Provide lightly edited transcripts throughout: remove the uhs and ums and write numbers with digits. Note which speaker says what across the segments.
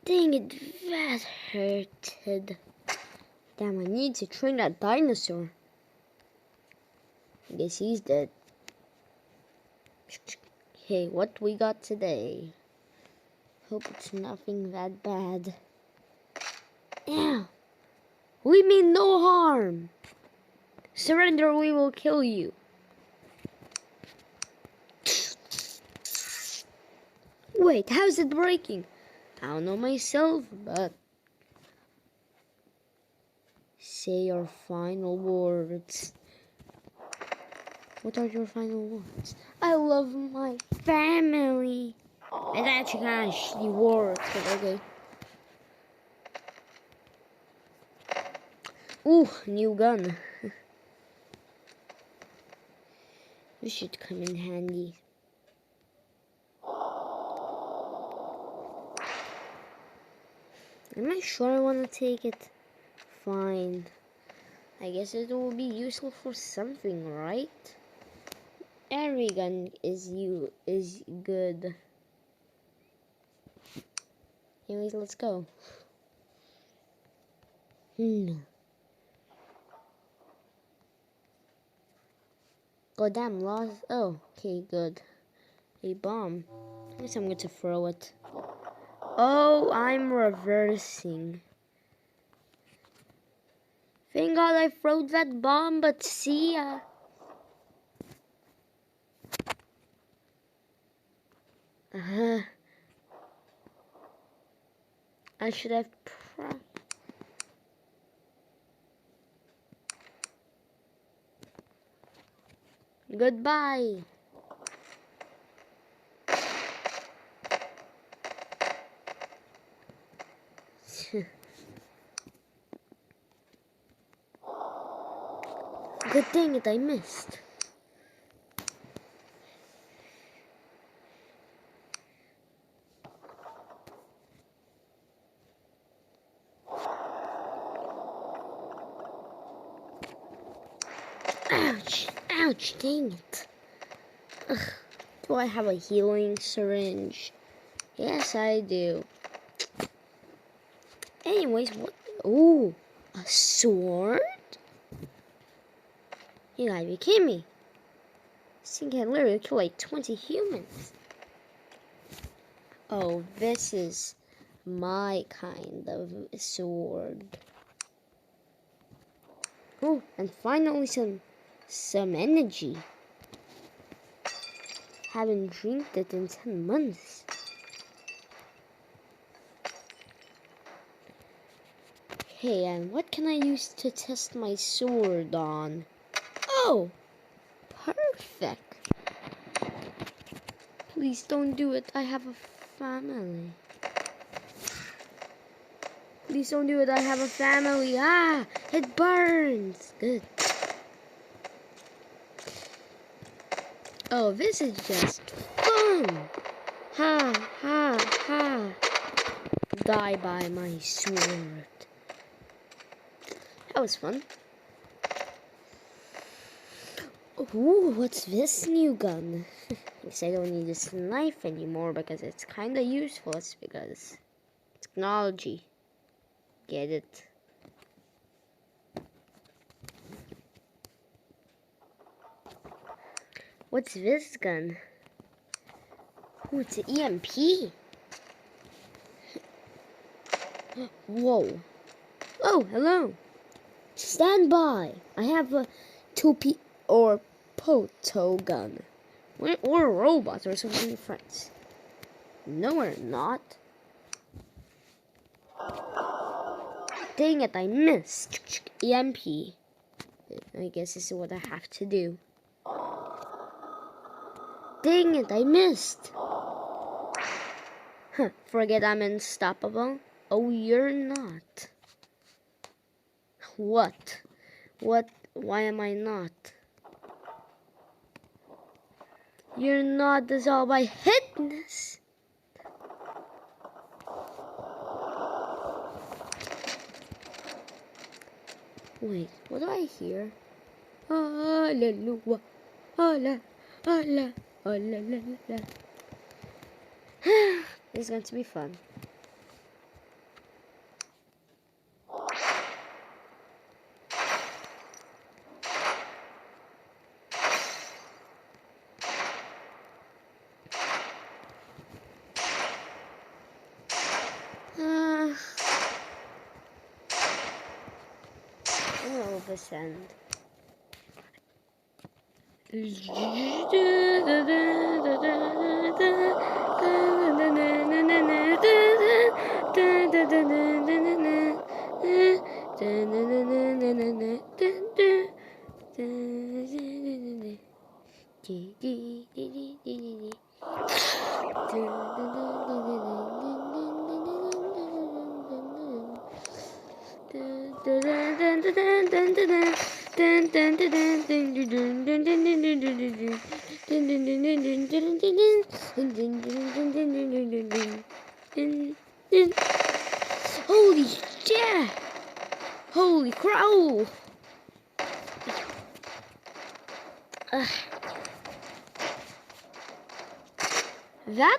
Speaker 1: Dang it, that hurted. Damn, I need to train that dinosaur. I guess he's dead. Hey, what we got today? Hope it's nothing that bad. Yeah, we mean no harm. Surrender, we will kill you. Wait, how's it breaking? I don't know myself, but say your final words. What are your final words? I love my family. It's actually kind of shitty words, but okay. Ooh, new gun. This should come in handy. Am I sure I want to take it? Fine. I guess it will be useful for something, right? Every gun is good. Anyways, let's go. Oh damn, lost. Oh, okay, good. A bomb. I guess I'm going to throw it. Oh, I'm reversing. Thank God I threw that bomb, but see ya. I should have Goodbye. Good dang it, I missed. Ouch, ouch, dang it. Ugh. Do I have a healing syringe? Yes, I do. Anyways, what? Ooh, a sword? You gotta be kidding me. This thing can literally kill like 20 humans. Oh, this is my kind of sword. Oh, and finally some energy. Haven't drank it in 10 months. Okay, and what can I use to test my sword on? Oh, perfect. Please don't do it. I have a family. Please don't do it. I have a family. Ah, it burns. Good. Oh, this is just fun. Ha, ha, ha. Die by my sword. That was fun. Ooh, what's this new gun? Guess I don't need this knife anymore because it's kind of useless because technology. Get it? What's this gun? Ooh, it's an EMP. Whoa. Oh, hello. Stand by. I have a 2P or Poto gun. Or a robot or something friends. No, we're not. Dang it, I missed. EMP. I guess this is what I have to do. Dang it, I missed. Huh, forget I'm unstoppable. Oh, you're not. What? Why am I not? You're not dissolved by hitness. Wait, what do I hear? Hallelujah. Allah, Allah, Allah, Allah. This is going to be fun. 100%. Holy shit! Holy crow! That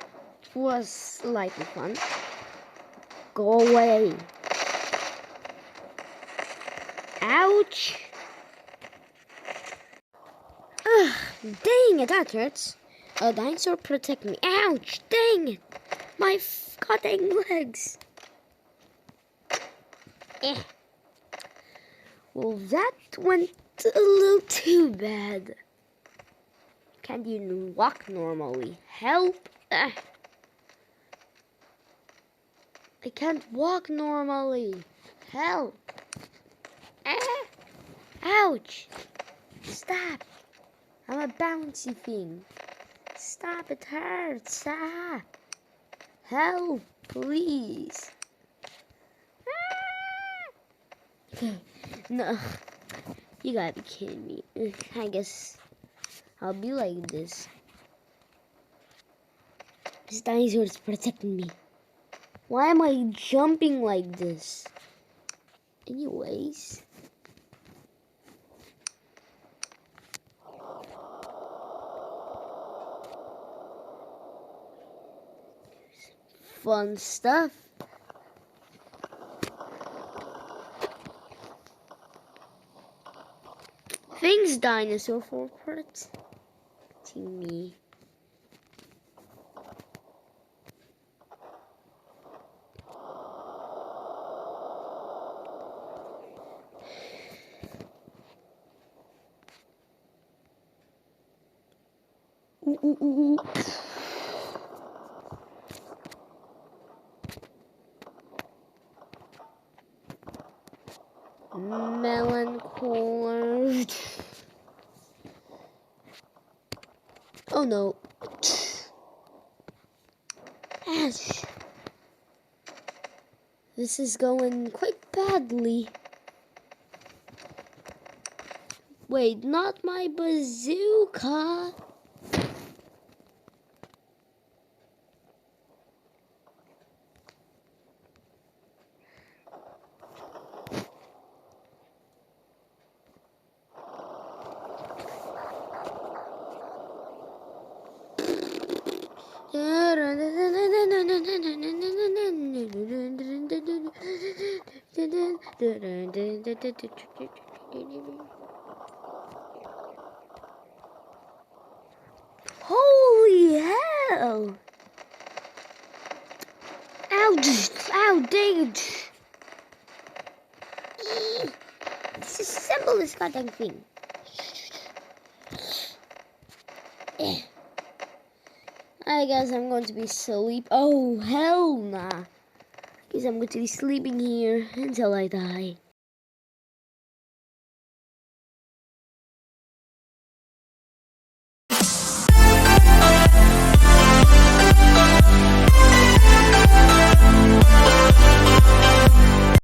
Speaker 1: was slightly fun. Go away. Ouch! Dang it, that hurts. A dinosaur protect me. Ouch! Dang it! My goddamn legs. Well, that went a little too bad. Can't even walk normally. Help! I can't walk normally. Help! Ouch! Stop! I'm a bouncy thing. Stop, it hurts. Stop! Help, please. No, you gotta be kidding me. I guess I'll be like this. This dinosaur is protecting me. Why am I jumping like this? Anyways. Fun stuff. Thanks, dinosaur, for protecting me. Ooh. Melon cooler. Oh no. Ash. This is going quite badly. Wait, not my bazooka. Holy hell! Ouch! Ow, dang it! Disassemble this goddamn thing. I guess I'm going to be sleep. Oh, hell nah. Guess I'm going to be sleeping here until I die.